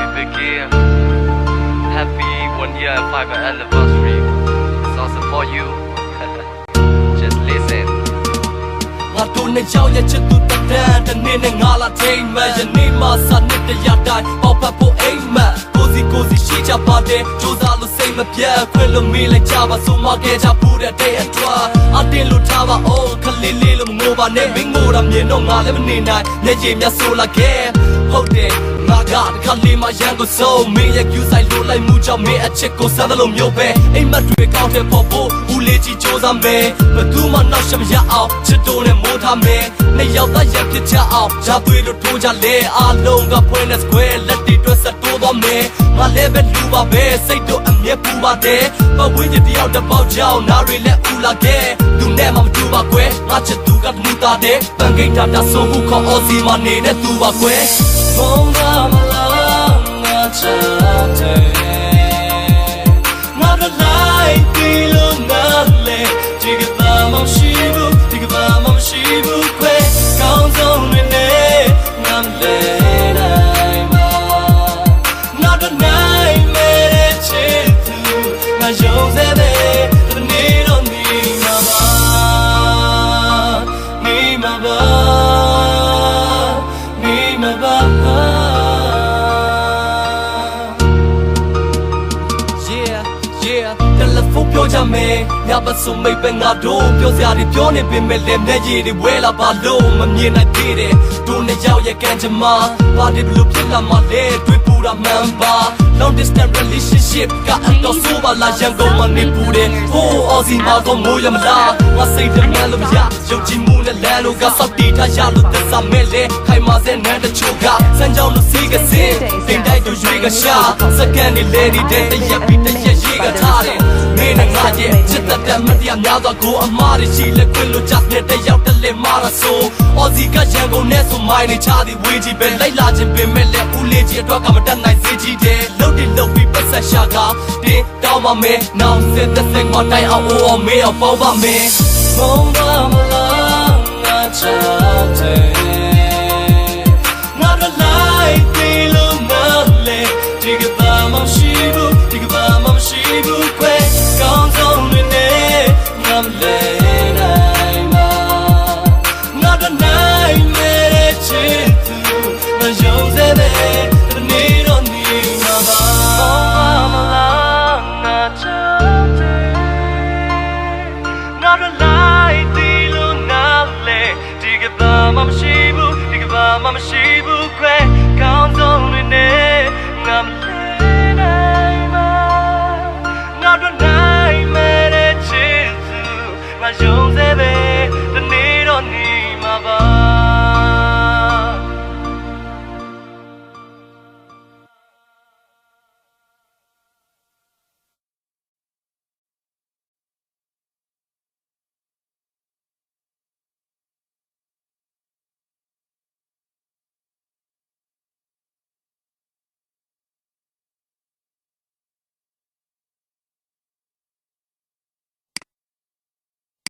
baby Vicky. Happy 1 year and 5 anniversary. It's also for you. Just listen. ငါတို့နဲ့ရောက်ရဲ့ချစ်သူတနေ့နဲ့ငါလာထိန်မဲ့ယနေ့မှစနစ်တရတိုင်းပေါက်ဖက်ဖို့အိမ်မက်ကိုစီရှိကြပါတယ်ကြိုးစားလို့စိတ်မပြတ်ခွင့်လို့မေးလိုက်ကြပါဆိုမှခဲ့ကြဖို့တဲ့တဲ့အတွက်အတင်းလို့ထားပါအောင်ခလေးလေးလို့ငိုပါနဲ့မင်းငိုတာမြင်တော့ငါလည်းမနေနိုင်မျက်ရည်မြတ်ဆိုလာခဲ့ဟုတ်တယ်ငါကတခါလေးမှရန်ကိုဆုံးမင်းရဲ့ကျူးဆိုင်လို့လိုက်မှုကြောင့်မင်းအချစ်ကိုစမ်းသလိုမျိုးပဲအိမ်မက်တွေကောင်းတဲ့ဖို့ဦးလေးကြီးကြိုးစားမယ်ဘယ်သူမှနောက်ရှမရအောင်ချစ်တိုးနဲ့မိုးထားမယ်နှစ်ယောက်သားရဖြစ်ကြအောင်ဂျာသွေးလို့ထိုးကြလေအားလုံးကဖွင့်တဲ့ square လက်တွေတွဲဆက်တိုးသွားမယ်ငါလည်းပဲလူပါပဲစိတ်တို့အမျက်ပူပါတယ်ပဝင်းကြီးတယောက်တစ်ပေါက်ကြောင်နားတွေလည်းဥလာခဲ့သူနဲ့မှမတူပါကွယ်ငါချစ်သူကလူသားတဲ့ပန်ကိတ်တာဆိုမှုခေါ်အော်စီမနေတဲ့သူပါကွယ်ဘုံကမလားငါချစ်တယ်ငါတို့လိုက်ပြီးလို့ငါလေဒီကဘာမှမရှိဘူးဒီကဘာမှမရှိဘူးကွယ်ကောင်းဆုံးနေနေငါလေနိုင်မှာငါတို့နိုင်မဲ့ချစ်သူငါယုံစေတယ်တနေ့တော့နေမှာပါနေမှာပါနေမှာပါတယ်လီဖုန်းပြောကြမယ်ညပတ်စုံမိတ်ပဲငါတို့ပြောစရာတွေပြောနေပေမဲ့လည်းမျက်ရည်တွေဝဲလာပါလို့မမြင်နိုင်သေးတယ်တို့နဲ့ရောက်ရဲ့ကံကြမ္မာဘာဒီဘလို့ဖြစ်လာမှလဲတွေးပူတာမှန်ပါ long distance relationship ကအတော့ဆိုးပါလားရန်ကုန်မှာနေပူတယ်ဟိုးအော်စီမှာတော့မိုးရမလားငါစိတ်ထဲမှလို့မရယုံကြည်မှုနဲ့လမ်းလို့ကစောက်တီထားရလို့သက်သာမဲ့လေခိုင်မာစဲနန်းတချို့ကစမ်းကြောင်းလို့စီးကစင်းတင်တိုက်တို့ရွေးကရှာစကန်နေလေဒီတဲ့တရက်ပြီးတရက်ရေးကထားတယ်မင်းနဲ့ငါရဲ့ချစ်တဲ့မတရားများသောကိုအမားတွေရှိလက်ခွင့်လို့ချက်တဲ့တယောက်တလဲမာရဆိုအော်စီကရန်ကုန်နဲ့ဆိုမိုင်းနေချသည်ဝေးကြီးပဲလိုက်လာခြင်းပင်မဲ့လက်ဦးလေးကြီးအတွက်ကမတတ်နိုင်စေကြီးတယ်လုံးတင်လုံးပြီးပတ်ဆက်ရှာကတင်းတောင်းပါမယ်နောက်စစ်တဲ့စင်မတိုင်အောင်အော်မေးအောင်ပေါပါမယ်ဘုံပါမလားငါချစ်တယ်ငါတို့လိုက်ပြီးလို့မလဲဒီကဘာမှမရှိဘူးဒီကဘာမှမရှိဘူးကွယ်ကောင်းဆုံးနေနေငါမလဲနိုင်မှာငါတို့နိုင်မဲ့ချစ်သူမယုံစေတဲ့တနေ့တော့နေမှာပါမလားငါချစ်တယ်ငါတို့လိုက်ပြီးလို့ငါလဲဒီကဘာမှမရှိဘူးဒီကဘာမှမရှိဘူးခွဲကောင်းဆုံးနေနေငါမလဲနိုင်မှာငါတို့နိုင်မဲ့ချစ်သူမယုံ